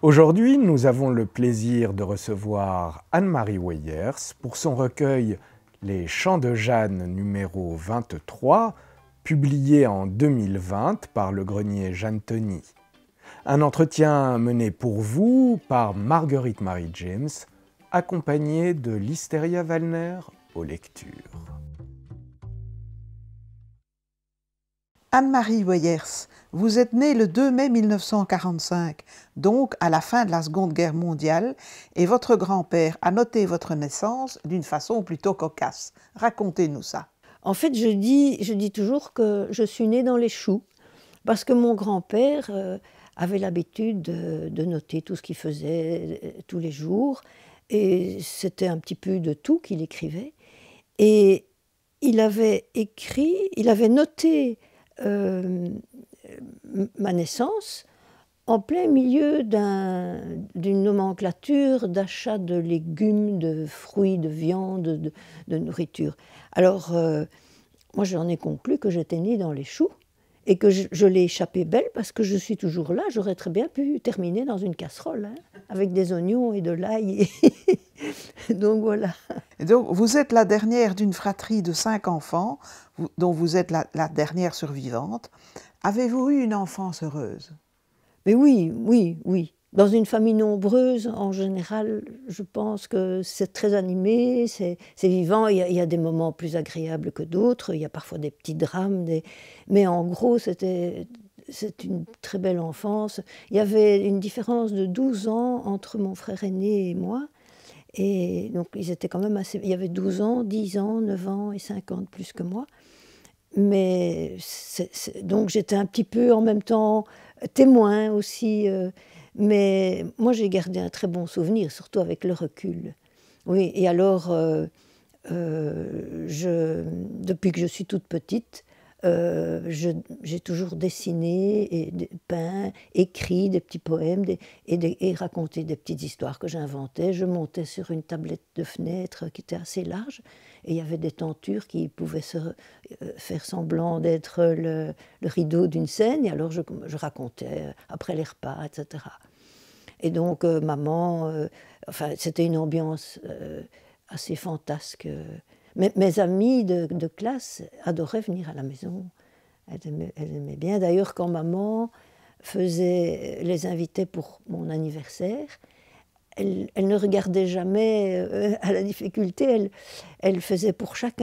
Aujourd'hui, nous avons le plaisir de recevoir Anne-Marie Weyers pour son recueil « Les Chants de Jeanne » numéro 23, publié en 2020 par le grenier Jeanne-Tony. Un entretien mené pour vous par Marguerite Marie-James, accompagnée de Listeria Wallner aux lectures. Anne-Marie Weyers, vous êtes née le 2 mai 1945, donc à la fin de la Seconde Guerre mondiale, et votre grand-père a noté votre naissance d'une façon plutôt cocasse. Racontez-nous ça. En fait, je dis toujours que je suis née dans les choux, parce que mon grand-père avait l'habitude de noter tout ce qu'il faisait tous les jours, et c'était un petit peu de tout qu'il écrivait. Et il avait noté ma naissance en plein milieu d'une nomenclature d'achat de légumes, de fruits, de viande, de nourriture. Alors, moi j'en ai conclu que j'étais née dans les choux et que je l'ai échappé belle parce que je suis toujours là. J'aurais très bien pu terminer dans une casserole, hein, avec des oignons et de l'ail. Donc voilà. Et donc, vous êtes la dernière d'une fratrie de 5 enfants, dont vous êtes la dernière survivante. Avez-vous eu une enfance heureuse? Mais oui. Dans une famille nombreuse, en général, je pense que c'est très animé, c'est vivant. Il y a des moments plus agréables que d'autres, il y a parfois des petits drames, mais en gros, c'est une très belle enfance. Il y avait une différence de 12 ans entre mon frère aîné et moi. Et donc, ils étaient quand même assez... Il y avait 12 ans, 10 ans, 9 ans et 5 ans de plus que moi. Mais donc, j'étais un petit peu en même temps témoin aussi. Mais moi, j'ai gardé un très bon souvenir, surtout avec le recul. Oui, et alors, depuis que je suis toute petite, j'ai toujours dessiné, et peint, écrit des petits poèmes et raconté des petites histoires que j'inventais. Je montais sur une tablette de fenêtre qui était assez large et il y avait des tentures qui pouvaient faire semblant d'être le rideau d'une scène. Et alors je racontais après les repas, etc. Et donc maman, enfin c'était une ambiance assez fantasque. Mes amies de classe adoraient venir à la maison. Elles aimaient bien. D'ailleurs, quand maman les invitait pour mon anniversaire, elle ne regardait jamais à la difficulté. Elle faisait pour chaque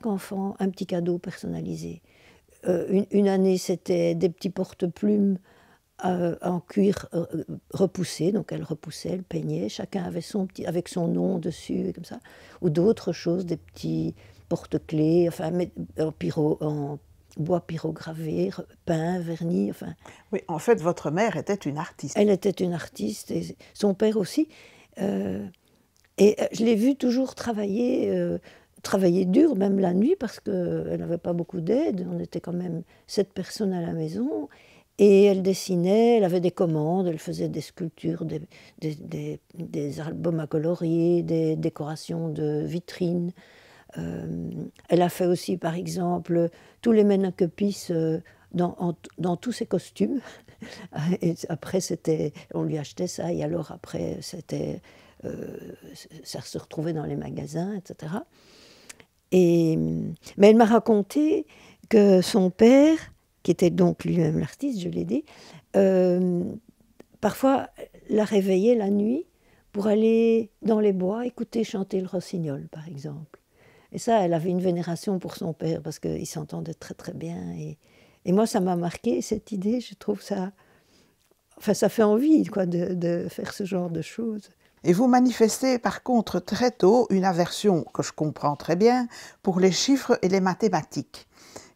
enfant un petit cadeau personnalisé. Une année, c'était des petits porte-plumes en cuir repoussé, donc elle repoussait, elle peignait, chacun avait avec son nom dessus, comme ça, ou d'autres choses, des petits porte-clés, enfin, en bois pyrogravé, peint, vernis, enfin. Oui, en fait, votre mère était une artiste. Elle était une artiste, et son père aussi. Et je l'ai vue toujours travailler dur, même la nuit, parce qu'elle n'avait pas beaucoup d'aide, on était quand même 7 personnes à la maison. Et elle dessinait, elle avait des commandes, elle faisait des sculptures, des albums à colorier, des décorations de vitrines. Elle a fait aussi, par exemple, tous les make-upis dans tous ses costumes. Et après, on lui achetait ça, et alors après, ça se retrouvait dans les magasins, etc. Mais elle m'a raconté que son père, qui était donc lui-même l'artiste, je l'ai dit, parfois la réveillait la nuit pour aller dans les bois écouter chanter le rossignol, par exemple. Et ça, elle avait une vénération pour son père, parce qu'ils s'entendaient très très bien. Et moi, ça m'a marqué, cette idée, je trouve ça... Enfin, ça fait envie, quoi, de faire ce genre de choses. Et vous manifestez par contre très tôt une aversion, que je comprends très bien, pour les chiffres et les mathématiques.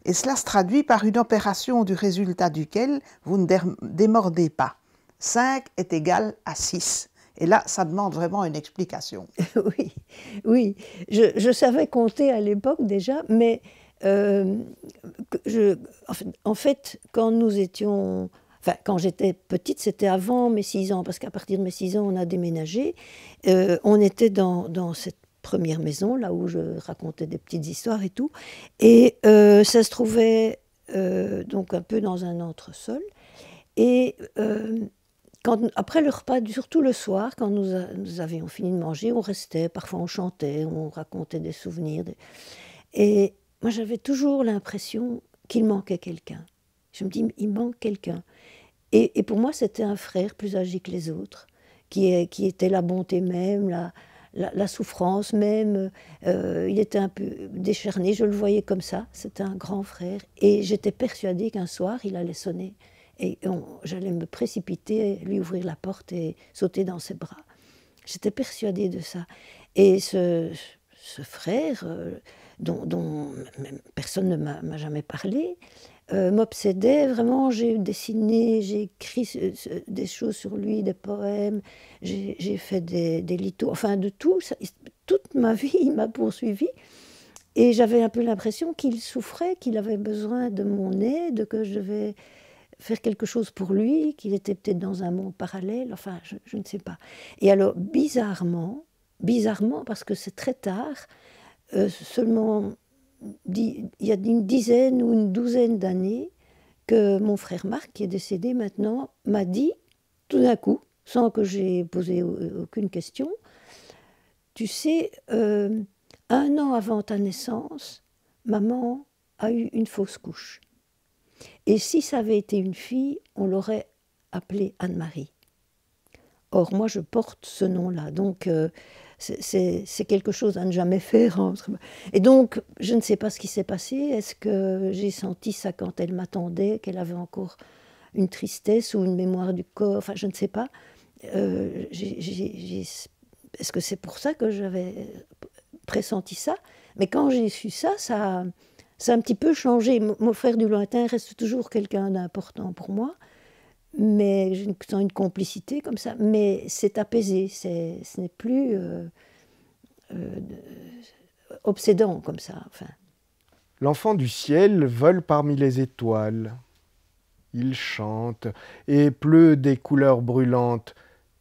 Et cela se traduit par une opération du résultat duquel vous ne démordez pas. 5 est égal à 6. Et là, ça demande vraiment une explication. Oui. Je savais compter à l'époque déjà, mais en fait, quand j'étais petite, c'était avant mes 6 ans, parce qu'à partir de mes 6 ans, on a déménagé. On était dans cette première maison, là où je racontais des petites histoires et tout. Et ça se trouvait donc un peu dans un entresol. Et après le repas, surtout le soir, quand nous avions fini de manger, on restait, parfois on chantait, on racontait des souvenirs. Et moi, j'avais toujours l'impression qu'il manquait quelqu'un. Je me dis, il manque quelqu'un. Et pour moi, c'était un frère plus âgé que les autres, qui était la bonté même, la souffrance même. Il était un peu décharné, je le voyais comme ça. C'était un grand frère. Et j'étais persuadée qu'un soir, il allait sonner. Et j'allais me précipiter, lui ouvrir la porte et sauter dans ses bras. J'étais persuadée de ça. Et ce frère, dont même personne ne m'a jamais parlé, m'obsédait vraiment. J'ai dessiné, j'ai écrit des choses sur lui, des poèmes, j'ai fait des lithos, enfin de tout. Toute ma vie, il m'a poursuivi. Et j'avais un peu l'impression qu'il souffrait, qu'il avait besoin de mon aide, que je devais faire quelque chose pour lui, qu'il était peut-être dans un monde parallèle, enfin, je ne sais pas. Et alors, bizarrement, parce que c'est très tard, seulement il y a une dizaine ou une douzaine d'années, que mon frère Marc, qui est décédé maintenant, m'a dit, tout d'un coup, sans que j'aie posé aucune question, tu sais, 1 an avant ta naissance, maman a eu une fausse couche. Et si ça avait été une fille, on l'aurait appelée Anne-Marie. Or, moi, je porte ce nom-là, donc c'est quelque chose à ne jamais faire. Et donc, je ne sais pas ce qui s'est passé. Est-ce que j'ai senti ça quand elle m'attendait, qu'elle avait encore une tristesse ou une mémoire du corps? Enfin, je ne sais pas. Est-ce que c'est pour ça que j'avais pressenti ça? Mais quand j'ai su ça, ça a un petit peu changé. Mon frère du lointain reste toujours quelqu'un d'important pour moi, mais je sens une complicité comme ça. Mais c'est apaisé, ce n'est plus obsédant comme ça. Enfin. L'enfant du ciel vole parmi les étoiles. Il chante et pleut des couleurs brûlantes.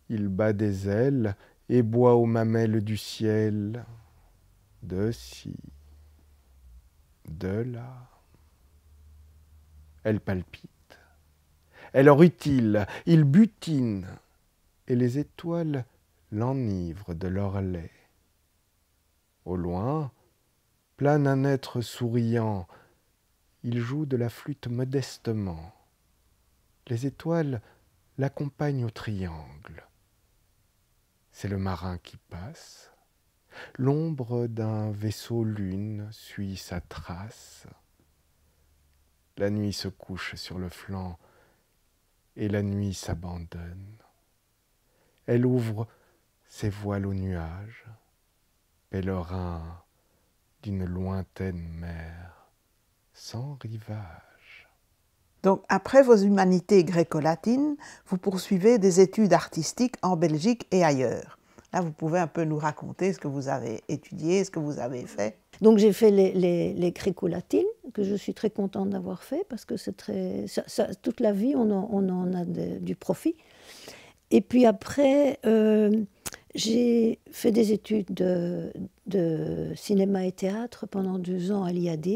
Il bat des ailes et boit aux mamelles du ciel. De ci, de là. Elle palpite, elle rutile, il butine, et les étoiles l'enivrent de leur lait. Au loin, plane un être souriant, il joue de la flûte modestement. Les étoiles l'accompagnent au triangle. C'est le marin qui passe. L'ombre d'un vaisseau lune suit sa trace. La nuit se couche sur le flanc et la nuit s'abandonne. Elle ouvre ses voiles aux nuages, pèlerin d'une lointaine mer sans rivage. Donc, après vos humanités gréco-latines, vous poursuivez des études artistiques en Belgique et ailleurs. Là, vous pouvez un peu nous raconter ce que vous avez étudié, ce que vous avez fait. Donc, j'ai fait les gréco-latines, que je suis très contente d'avoir fait, parce que c'est très... toute la vie, on en a du profit. Et puis après, j'ai fait des études de cinéma et théâtre pendant 2 ans à l'IAD.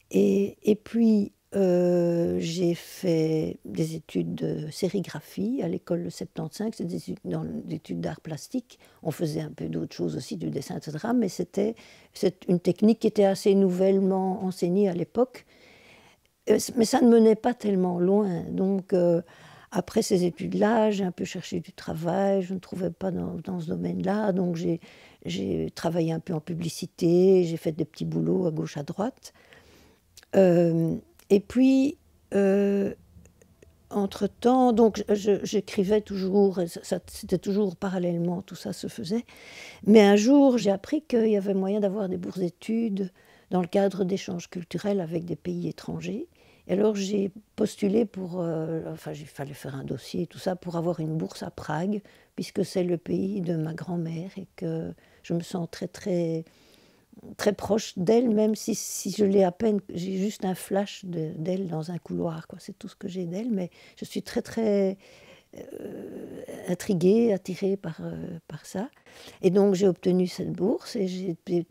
Et puis, j'ai fait des études de sérigraphie à l'école de 75, c'est des études d'art plastique. On faisait un peu d'autres choses aussi, du dessin, etc. Mais c'est une technique qui était assez nouvellement enseignée à l'époque. Mais ça ne menait pas tellement loin. Donc, après ces études-là, j'ai un peu cherché du travail. Je ne trouvais pas dans ce domaine-là. Donc, j'ai travaillé un peu en publicité. J'ai fait des petits boulots à gauche, à droite. Et puis, entre-temps, donc j'écrivais toujours, c'était toujours parallèlement, tout ça se faisait. Mais un jour, j'ai appris qu'il y avait moyen d'avoir des bourses d'études dans le cadre d'échanges culturels avec des pays étrangers. Et alors j'ai postulé enfin il fallait faire un dossier et tout ça pour avoir une bourse à Prague, puisque c'est le pays de ma grand-mère et que je me sens très très très proche d'elle, même si je l'ai à peine, j'ai juste un flash d'elle dans un couloir, quoi. C'est tout ce que j'ai d'elle, mais je suis très très intriguée, attirée par ça. Et donc j'ai obtenu cette bourse et j'ai été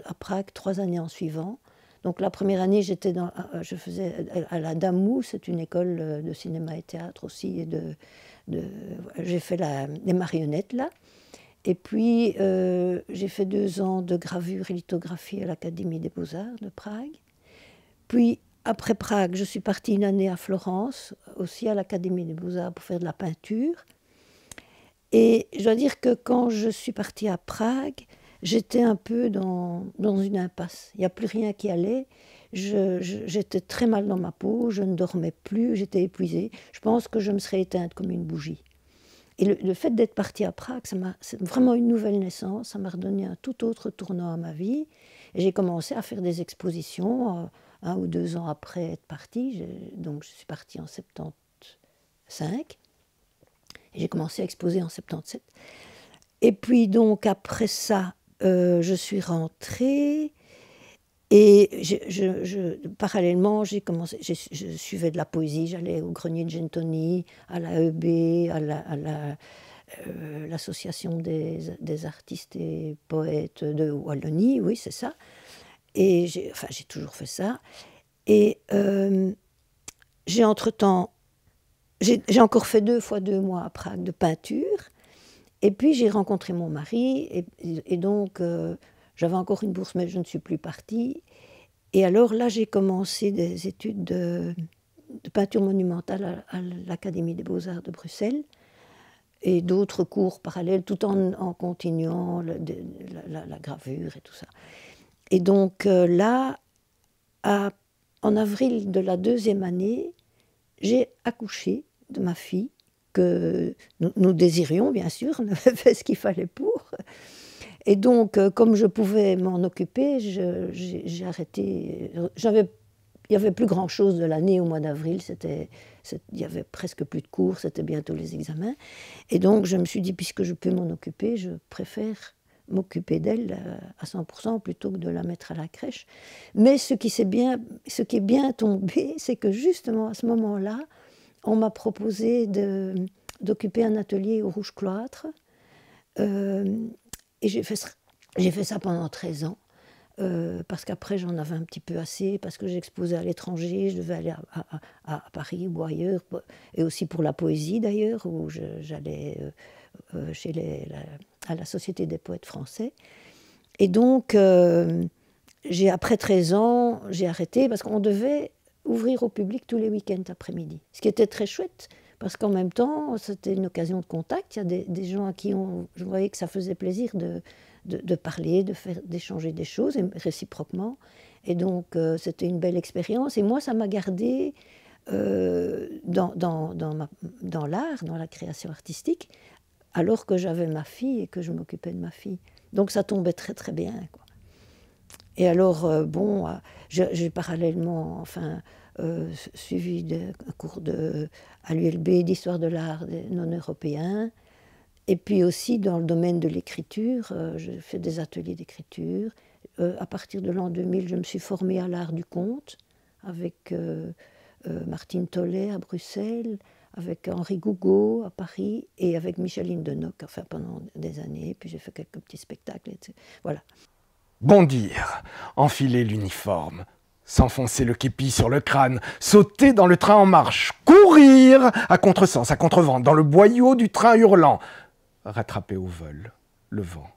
à Prague 3 années en suivant. Donc la première année, je faisais à la Damu, c'est une école de cinéma et théâtre aussi. J'ai fait les marionnettes là. Et puis j'ai fait 2 ans de gravure et lithographie à l'Académie des Beaux-Arts de Prague. Puis après Prague, je suis partie 1 année à Florence, aussi à l'Académie des Beaux-Arts pour faire de la peinture. Et je dois dire que quand je suis partie à Prague, j'étais un peu dans une impasse. Il n'y a plus rien qui allait. J'étais très mal dans ma peau, je ne dormais plus, j'étais épuisée. Je pense que je me serais éteinte comme une bougie. Et le fait d'être partie à Prague, c'est vraiment une nouvelle naissance. Ça m'a redonné un tout autre tournant à ma vie. Et j'ai commencé à faire des expositions 1 ou 2 ans après être partie. Donc je suis partie en 75. Et j'ai commencé à exposer en 77. Et puis donc après ça, je suis rentrée et parallèlement, je suivais de la poésie, j'allais au Grenier de Gentoni, à la EB, à l'association des artistes et poètes de Wallonie, oui c'est ça. Et j'ai toujours fait ça. Et j'ai entre-temps, j'ai encore fait 2 fois 2 mois à Prague de peinture. Et puis j'ai rencontré mon mari, et donc j'avais encore une bourse, mais je ne suis plus partie. Et alors là, j'ai commencé des études de peinture monumentale à l'Académie des Beaux-Arts de Bruxelles, et d'autres cours parallèles, tout en continuant la gravure et tout ça. Et donc là, en avril de la 2e année, j'ai accouché de ma fille, que nous désirions, bien sûr, on avait fait ce qu'il fallait pour. Et donc, comme je pouvais m'en occuper, j'ai arrêté. Il n'y avait plus grand-chose de l'année au mois d'avril, il n'y avait presque plus de cours, c'était bientôt les examens. Et donc, je me suis dit, puisque je peux m'en occuper, je préfère m'occuper d'elle à 100% plutôt que de la mettre à la crèche. Mais ce qui est bien tombé, c'est que justement à ce moment-là, on m'a proposé d'occuper un atelier au Rouge Cloître. Et j'ai fait ça pendant 13 ans. Parce qu'après, j'en avais un petit peu assez, parce que j'exposais à l'étranger, je devais aller à Paris ou ailleurs, et aussi pour la poésie d'ailleurs, où j'allais à la Société des poètes français. Et donc, après 13 ans, j'ai arrêté, parce qu'on devait ouvrir au public tous les week-ends après-midi. Ce qui était très chouette, parce qu'en même temps, c'était une occasion de contact. Il y a des gens à qui je voyais que ça faisait plaisir de parler, d'échanger des choses, et réciproquement. Et donc, c'était une belle expérience. Et moi, ça m'a gardée dans l'art, dans la création artistique, alors que j'avais ma fille et que je m'occupais de ma fille. Donc, ça tombait très, très bien, quoi. Et alors, j'ai parallèlement suivi un cours à l'ULB d'histoire de l'art non européen. Et puis aussi, dans le domaine de l'écriture, j'ai fait des ateliers d'écriture. À partir de l'an 2000, je me suis formée à l'art du conte avec Martine Tollet à Bruxelles, avec Henri Gougaud à Paris et avec Micheline Denoc, pendant des années. Puis j'ai fait quelques petits spectacles, etc. Voilà. Bondir, enfiler l'uniforme, s'enfoncer le képi sur le crâne, sauter dans le train en marche, courir à contresens, à contrevent, dans le boyau du train hurlant, rattraper au vol le vent,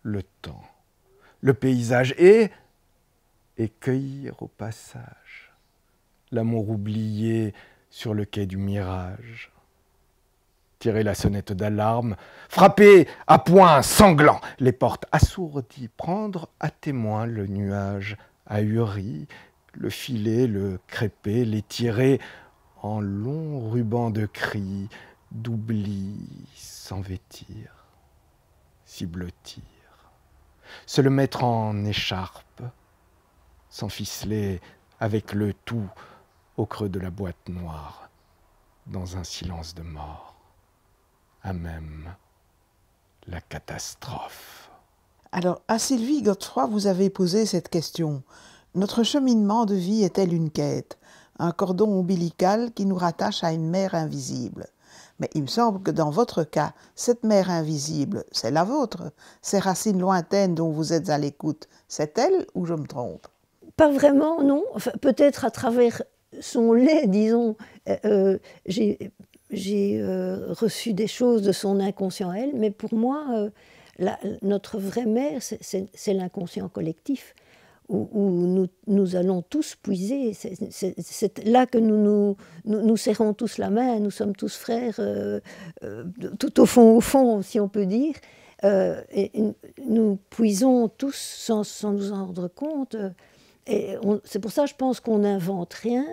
le temps, le paysage et cueillir au passage l'amour oublié sur le quai du mirage. Tirer la sonnette d'alarme, frapper à poing sanglant les portes assourdies, prendre à témoin le nuage ahuri, le filer, le crêper, les tirer en longs rubans de cris, d'oubli sans vêtir, s'y blottir, se le mettre en écharpe, s'enficeler avec le tout au creux de la boîte noire, dans un silence de mort. À même la catastrophe. Alors, à Sylvie Godefroy, vous avez posé cette question. Notre cheminement de vie est-elle une quête, un cordon ombilical qui nous rattache à une mer invisible? Mais il me semble que dans votre cas, cette mer invisible, c'est la vôtre. Ces racines lointaines dont vous êtes à l'écoute, c'est elle ou je me trompe? Pas vraiment, non. Enfin, peut-être à travers son lait, disons. J'ai reçu des choses de son inconscient à elle, mais pour moi, notre vraie mère, c'est l'inconscient collectif, où nous allons tous puiser. C'est là que nous serrons tous la main, nous sommes tous frères, tout au fond, si on peut dire. Et nous puisons tous sans nous en rendre compte. Et c'est pour ça, je pense qu'on n'invente rien,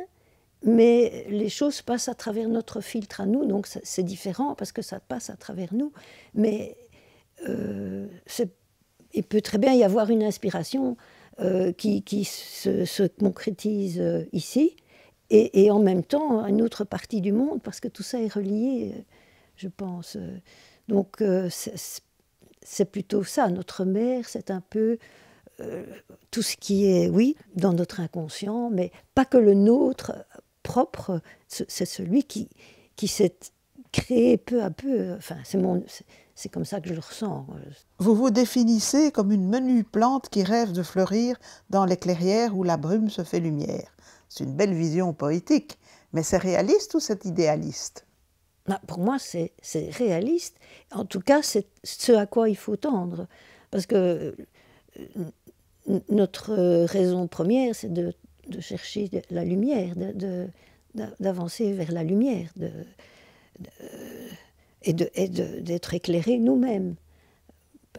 mais les choses passent à travers notre filtre à nous, donc c'est différent parce que ça passe à travers nous. Mais il peut très bien y avoir une inspiration qui se concrétise ici, et en même temps à une autre partie du monde, parce que tout ça est relié, je pense. Donc c'est plutôt ça, notre mère, c'est un peu tout ce qui est, oui, dans notre inconscient, mais pas que le nôtre propre, c'est celui qui s'est créé peu à peu. Enfin, c'est comme ça que je le ressens. Vous vous définissez comme une menue plante qui rêve de fleurir dans les clairières où la brume se fait lumière. C'est une belle vision poétique, mais c'est réaliste ou c'est idéaliste? Pour moi, c'est réaliste. En tout cas, c'est ce à quoi il faut tendre. Parce que notre raison première, c'est de chercher la lumière, d'avancer vers la lumière, et d'être éclairés nous-mêmes.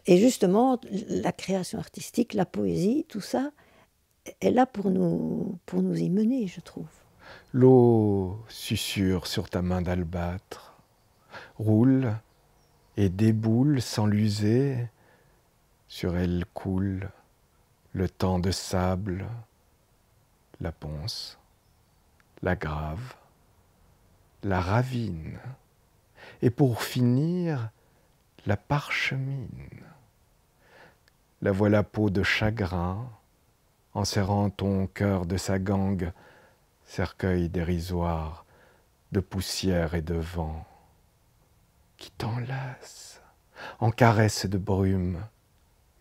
Et justement, la création artistique, la poésie, tout ça, est là pour nous y mener, je trouve. L'eau susurre sur ta main d'albâtre, roule et déboule sans l'user, sur elle coule le temps de sable, la ponce, la grave, la ravine, et pour finir, la parchemine. La voilà peau de chagrin, en serrant ton cœur de sa gangue, cercueil dérisoire de poussière et de vent, qui t'enlace en caresse de brume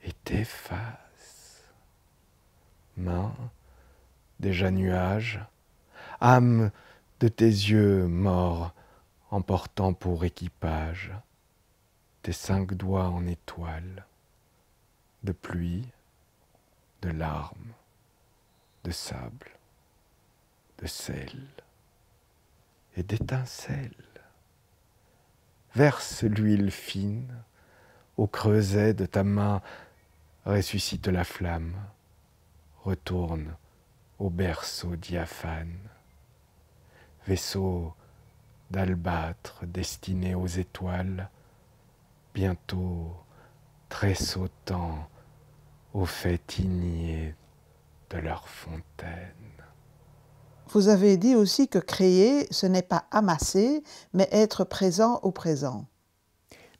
et t'efface. Main, déjà nuage, âme de tes yeux morts, emportant pour équipage tes 5 doigts en étoiles, de pluie, de larmes, de sable, de sel et d'étincelles. Verse l'huile fine au creuset de ta main, ressuscite la flamme, retourne au berceau diaphane. Vaisseau d'albâtre destiné aux étoiles, bientôt tressautant au fait igné de leur fontaine. Vous avez dit aussi que créer, ce n'est pas amasser, mais être présent au présent.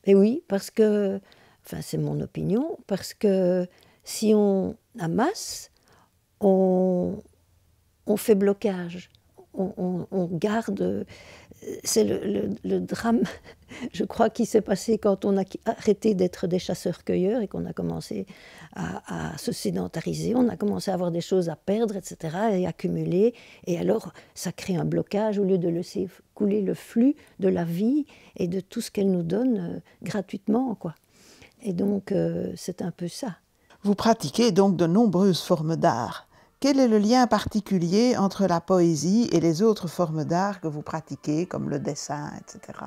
Mais oui, parce que, enfin c'est mon opinion, parce que si on amasse, on fait blocage, on garde. C'est le drame, je crois, qui s'est passé quand on a arrêté d'être des chasseurs-cueilleurs et qu'on a commencé à se sédentariser. On a commencé à avoir des choses à perdre, etc., et accumuler. Et alors, ça crée un blocage au lieu de laisser couler le flux de la vie et de tout ce qu'elle nous donne gratuitement, quoi. Et donc, c'est un peu ça. Vous pratiquez donc de nombreuses formes d'art. Quel est le lien particulier entre la poésie et les autres formes d'art que vous pratiquez, comme le dessin, etc.?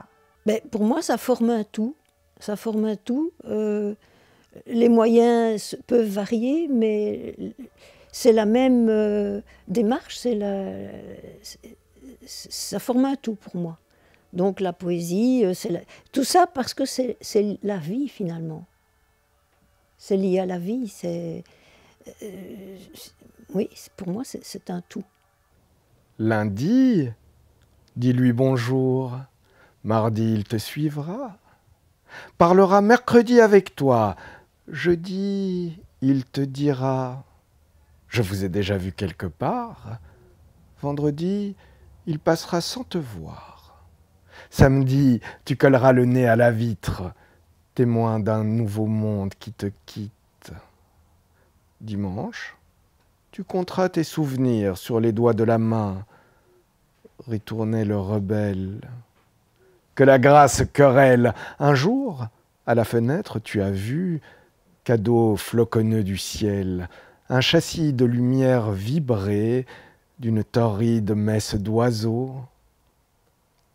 Ben, pour moi, ça forme un tout. Ça forme un tout. Les moyens peuvent varier, mais c'est la même démarche. Ça forme un tout pour moi. Donc la poésie, tout ça parce que c'est la vie finalement. C'est lié à la vie. Oui, pour moi, c'est un tout. Lundi, dis-lui bonjour. Mardi, il te suivra. Parlera mercredi avec toi. Jeudi, il te dira « Je vous ai déjà vu quelque part ». Vendredi, il passera sans te voir. Samedi, tu colleras le nez à la vitre, témoin d'un nouveau monde qui te quitte. Dimanche, tu compteras tes souvenirs sur les doigts de la main, ritournait le rebelle. Que la grâce querelle. Un jour, à la fenêtre, tu as vu, cadeau floconneux du ciel, un châssis de lumière vibré d'une torride messe d'oiseaux.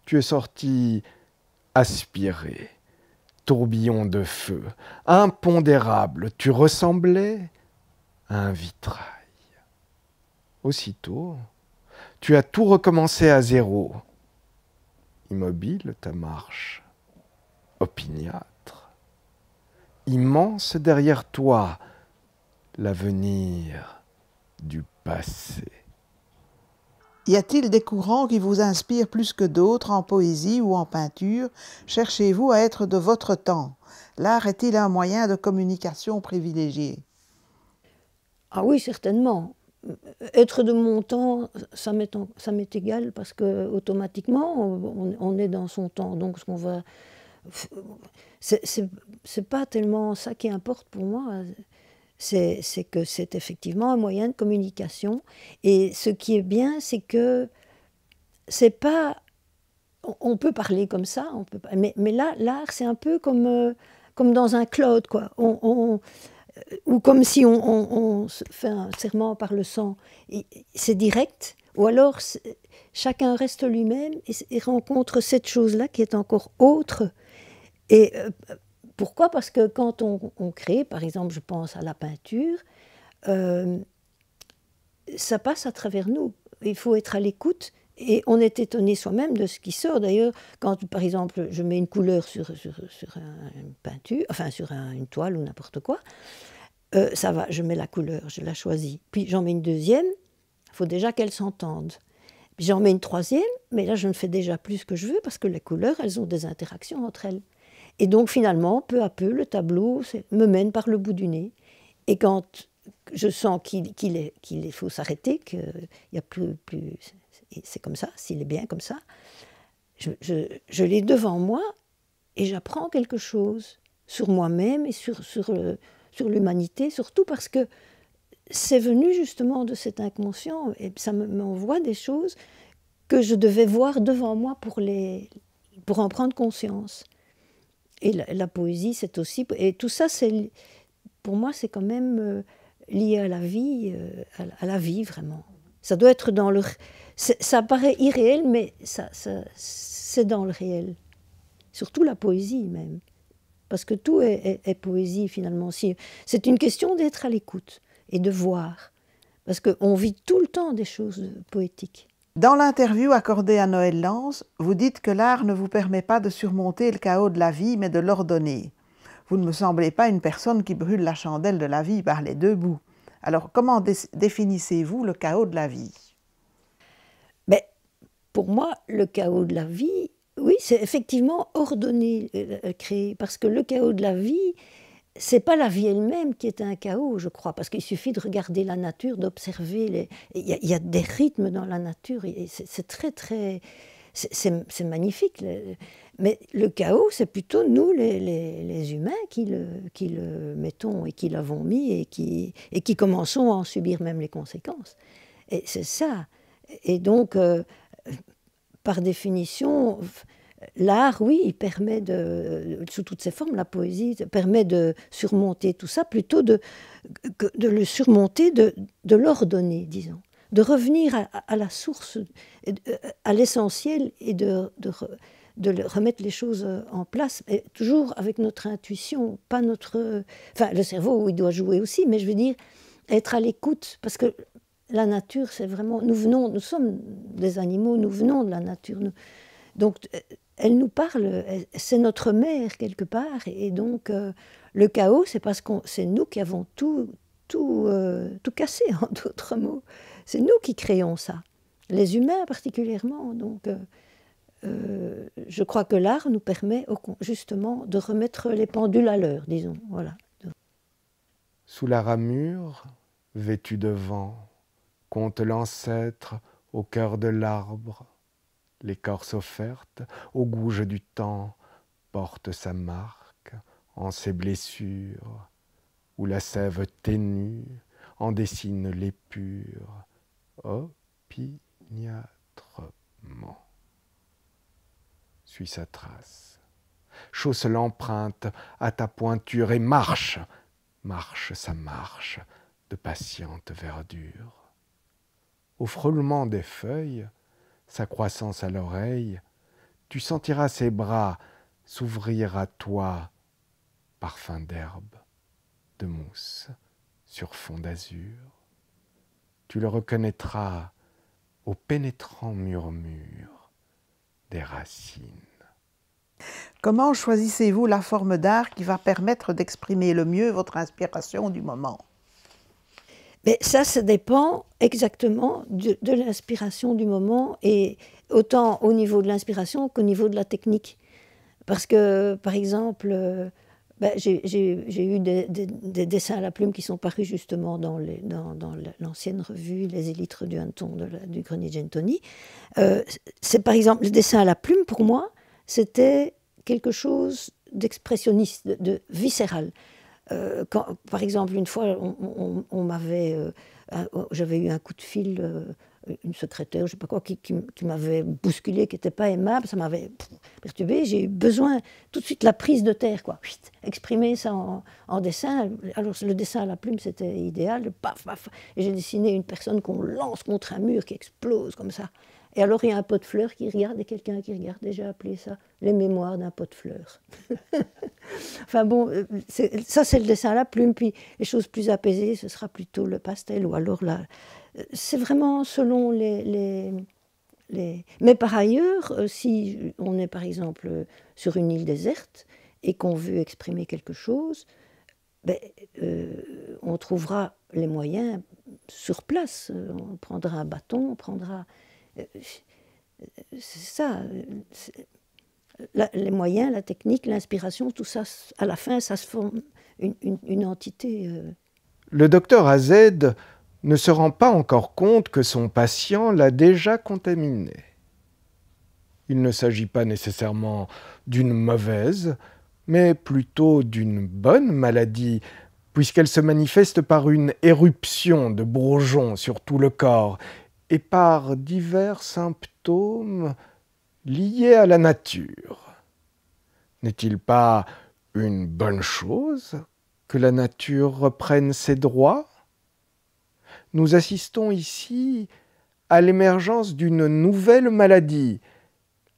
Tu es sorti aspiré, tourbillon de feu, impondérable, tu ressemblais à un vitrail. Aussitôt, tu as tout recommencé à zéro. Immobile ta marche, opiniâtre. Immense derrière toi, l'avenir du passé. Y a-t-il des courants qui vous inspirent plus que d'autres en poésie ou en peinture? Cherchez-vous à être de votre temps? L'art est-il un moyen de communication privilégié? Ah oui, certainement. Être de mon temps, ça m'est égal parce que automatiquement, on est dans son temps. Donc, ce qu'on va, c'est pas tellement ça qui importe pour moi. C'est que c'est effectivement un moyen de communication. Et ce qui est bien, c'est que c'est pas. On peut parler comme ça, on peut, mais là, l'art, c'est un peu comme dans un cloud, quoi. Ou comme si on se fait un serment par le sang. C'est direct, ou alors chacun reste lui-même et rencontre cette chose-là qui est encore autre. Et pourquoi? Parce que quand on crée, par exemple, je pense à la peinture, ça passe à travers nous. Il faut être à l'écoute. Et on est étonné soi-même de ce qui sort. D'ailleurs, quand, par exemple, je mets une couleur sur une peinture, enfin sur une toile ou n'importe quoi, ça va, je mets la couleur, je la choisis. Puis j'en mets une deuxième, il faut déjà qu'elle s'entende. Puis j'en mets une troisième, mais là je ne fais déjà plus ce que je veux parce que les couleurs, elles ont des interactions entre elles. Et donc finalement, peu à peu, le tableau me mène par le bout du nez. Et quand je sens qu'il faut s'arrêter, qu'il n'y a plus c'est comme ça, s'il est bien comme ça, je l'ai devant moi et j'apprends quelque chose sur moi-même et sur l'humanité, surtout parce que c'est venu justement de cet inconscient et ça m'envoie des choses que je devais voir devant moi pour en prendre conscience. Et la poésie, c'est aussi... Et tout ça, pour moi, c'est quand même lié à la vie, à la vie vraiment. Ça doit être dans le... Ça paraît irréel, mais c'est dans le réel. Surtout la poésie même. Parce que tout est poésie finalement. C'est une question d'être à l'écoute et de voir. Parce qu'on vit tout le temps des choses poétiques. Dans l'interview accordée à Noël Lance, vous dites que l'art ne vous permet pas de surmonter le chaos de la vie, mais de l'ordonner. Vous ne me semblez pas une personne qui brûle la chandelle de la vie par les deux bouts. Alors, comment définissez-vous le chaos de la vie? Ben, pour moi, le chaos de la vie, oui, c'est effectivement ordonner, créer. Parce que le chaos de la vie, c'est pas la vie elle-même qui est un chaos, je crois. Parce qu'il suffit de regarder la nature, d'observer. Il y a des rythmes dans la nature. C'est très, très... C'est magnifique. Mais le chaos, c'est plutôt nous, les humains, qui le mettons et qui l'avons mis et qui commençons à en subir même les conséquences. Et c'est ça. Et donc, par définition, l'art, oui, il permet sous toutes ses formes, la poésie, permet de surmonter tout ça, plutôt de le surmonter, de l'ordonner, disons. De revenir à la source, à l'essentiel et de remettre les choses en place, et toujours avec notre intuition, pas notre... Enfin, le cerveau, il doit jouer aussi, mais je veux dire, être à l'écoute, parce que la nature, c'est vraiment... Nous sommes des animaux, nous venons de la nature. Donc, elle nous parle, c'est notre mère, quelque part, et donc, le chaos, c'est parce que c'est nous qui avons tout cassé, en d'autres mots. C'est nous qui créons ça, les humains particulièrement. Donc, je crois que l'art nous permet justement de remettre les pendules à l'heure, disons. Voilà. Sous la ramure, vêtu de vent, compte l'ancêtre au cœur de l'arbre. L'écorce offerte, au gouge du temps, porte sa marque en ses blessures, où la sève ténue en dessine l'épure, opiniâtrement. Suis sa trace, chausse l'empreinte à ta pointure et marche, marche sa marche de patiente verdure. Au frôlement des feuilles, sa croissance à l'oreille, tu sentiras ses bras s'ouvrir à toi, parfum d'herbe, de mousse sur fond d'azur. Tu le reconnaîtras au pénétrant murmure des racines. Comment choisissez-vous la forme d'art qui va permettre d'exprimer le mieux votre inspiration du moment? Mais ça dépend exactement de l'inspiration du moment, et autant au niveau de l'inspiration qu'au niveau de la technique. Parce que, par exemple, j'ai eu des dessins à la plume qui sont parus justement dans l'ancienne revue Les Élytres du Hanneton du Grenier Gentoni. C'est par exemple, le dessin à la plume, pour moi, c'était quelque chose d'expressionniste, de viscéral. Par exemple, une fois, j'avais eu un coup de fil, une secrétaire, je ne sais pas quoi, qui m'avait bousculé, qui n'était pas aimable, ça m'avait perturbé. J'ai eu besoin tout de suite la prise de terre, quoi. Exprimer ça en dessin. Alors le dessin à la plume, c'était idéal. Paf, paf. Et j'ai dessiné une personne qu'on lance contre un mur, qui explose comme ça. Et alors il y a un pot de fleurs qui regarde, et quelqu'un qui regarde, et j'ai appelé ça les mémoires d'un pot de fleurs. Enfin bon, ça c'est le dessin à la plume, puis les choses plus apaisées, ce sera plutôt le pastel, ou alors là, c'est vraiment selon les... Mais par ailleurs, si on est par exemple sur une île déserte et qu'on veut exprimer quelque chose, on trouvera les moyens sur place. On prendra un bâton, on prendra... c'est ça. Les moyens, la technique, l'inspiration, tout ça, à la fin, ça se forme une entité. Le docteur AZ ne se rend pas encore compte que son patient l'a déjà contaminé. Il ne s'agit pas nécessairement d'une mauvaise, mais plutôt d'une bonne maladie, puisqu'elle se manifeste par une éruption de bourgeons sur tout le corps et par divers symptômes liés à la nature. N'est-il pas une bonne chose que la nature reprenne ses droits ? Nous assistons ici à l'émergence d'une nouvelle maladie,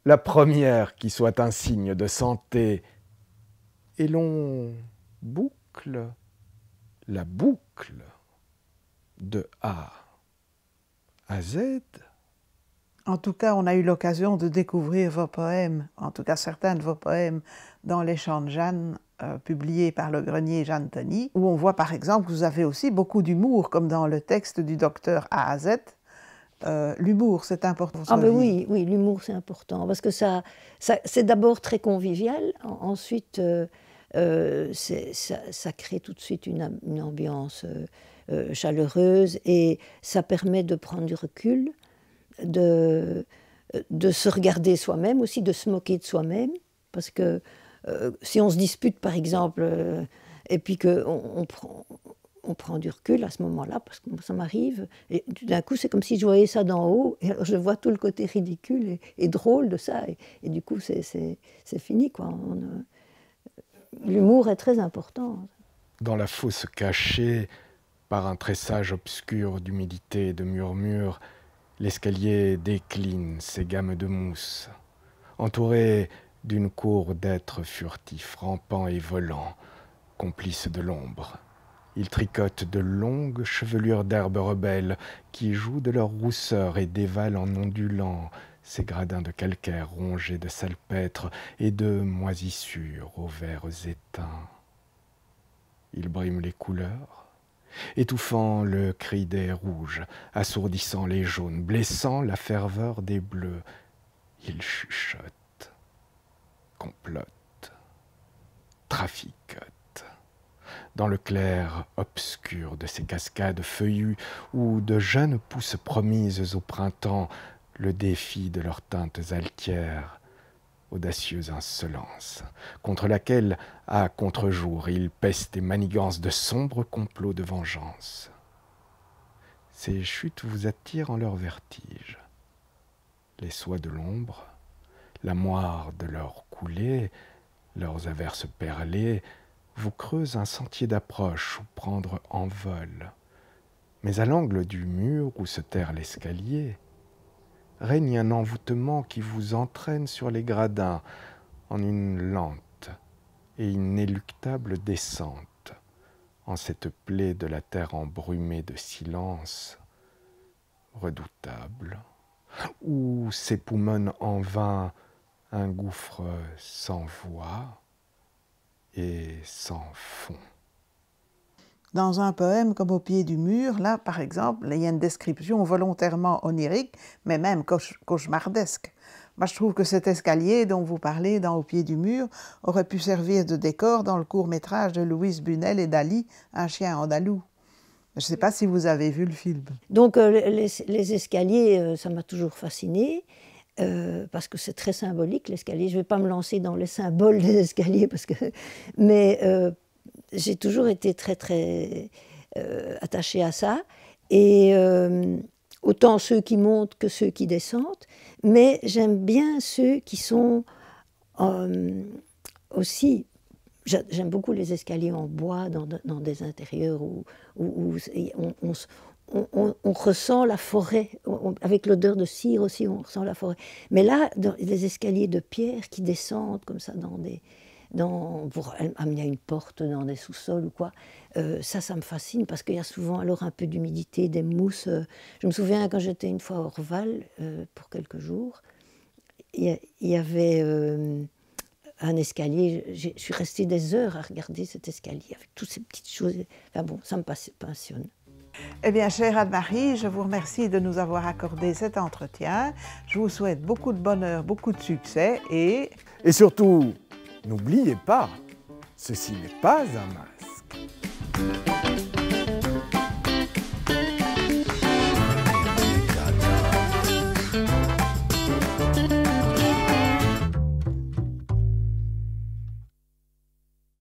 la première qui soit un signe de santé, et l'on boucle la boucle de A à Z. En tout cas, on a eu l'occasion de découvrir vos poèmes, en tout cas certains de vos poèmes, dans Les Chants de Jeanne, publiés par le Grenier Gentoni, où on voit par exemple que vous avez aussi beaucoup d'humour, comme dans le texte du docteur A à Z. L'humour, c'est important. Ah ben oui, l'humour c'est important, parce que ça c'est d'abord très convivial, ensuite ça crée tout de suite une ambiance chaleureuse, et ça permet de prendre du recul, de se regarder soi-même aussi, de se moquer de soi-même, parce que si on se dispute par exemple, et puis qu'on prend du recul à ce moment-là, parce que ça m'arrive, et d'un coup c'est comme si je voyais ça d'en haut, et alors je vois tout le côté ridicule et drôle de ça, et du coup c'est fini, quoi. L'humour est très important. Dans la fosse cachée par un tressage obscur d'humidité et de murmures, l'escalier décline ses gammes de mousse, entouré d'une cour d'êtres furtifs, rampants et volants, complices de l'ombre. Ils tricotent de longues chevelures d'herbes rebelles qui jouent de leur rousseur et dévalent en ondulant ces gradins de calcaire rongés de salpêtre et de moisissures aux verres éteints. Ils briment les couleurs, étouffant le cri des rouges, assourdissant les jaunes, blessant la ferveur des bleus. Ils chuchotent, complotent, traficotent. Dans le clair obscur de ces cascades feuillues où de jeunes pousses promises au printemps le défi de leurs teintes altières, audacieuse insolence, contre laquelle, à contre-jour, ils pèsent et manigancent de sombres complots de vengeance. Ces chutes vous attirent en leur vertige. Les soies de l'ombre, la moire de leurs coulées, leurs averses perlées, vous creusent un sentier d'approche où prendre envol. Mais à l'angle du mur où se terre l'escalier, règne un envoûtement qui vous entraîne sur les gradins en une lente et inéluctable descente, en cette plaie de la terre embrumée de silence redoutable, où s'époumonne en vain un gouffre sans voix et sans fond. Dans un poème comme Au pied du mur, là, par exemple, il y a une description volontairement onirique, mais même cauchemardesque. Moi, je trouve que cet escalier dont vous parlez dans Au pied du mur aurait pu servir de décor dans le court-métrage de Louise Bunel et Dali, Un chien andalou. Je ne sais pas si vous avez vu le film. Donc les escaliers, ça m'a toujours fascinée. Parce que c'est très symbolique, l'escalier. Je ne vais pas me lancer dans les symboles des escaliers, mais j'ai toujours été très, très attachée à ça. Et autant ceux qui montent que ceux qui descendent. Mais j'aime bien ceux qui sont aussi... J'aime beaucoup les escaliers en bois dans des intérieurs où on ressent la forêt, avec l'odeur de cire aussi, on ressent la forêt. Mais là, des escaliers de pierre qui descendent comme ça pour amener à une porte dans des sous-sols ou quoi, ça me fascine parce qu'il y a souvent alors un peu d'humidité, des mousses. Je me souviens quand j'étais une fois à Orval pour quelques jours, il y avait un escalier. Je suis restée des heures à regarder cet escalier avec toutes ces petites choses. Enfin bon, ça me passionne. Eh bien, chère Anne-Marie, je vous remercie de nous avoir accordé cet entretien. Je vous souhaite beaucoup de bonheur, beaucoup de succès Et surtout, n'oubliez pas, ceci n'est pas un masque.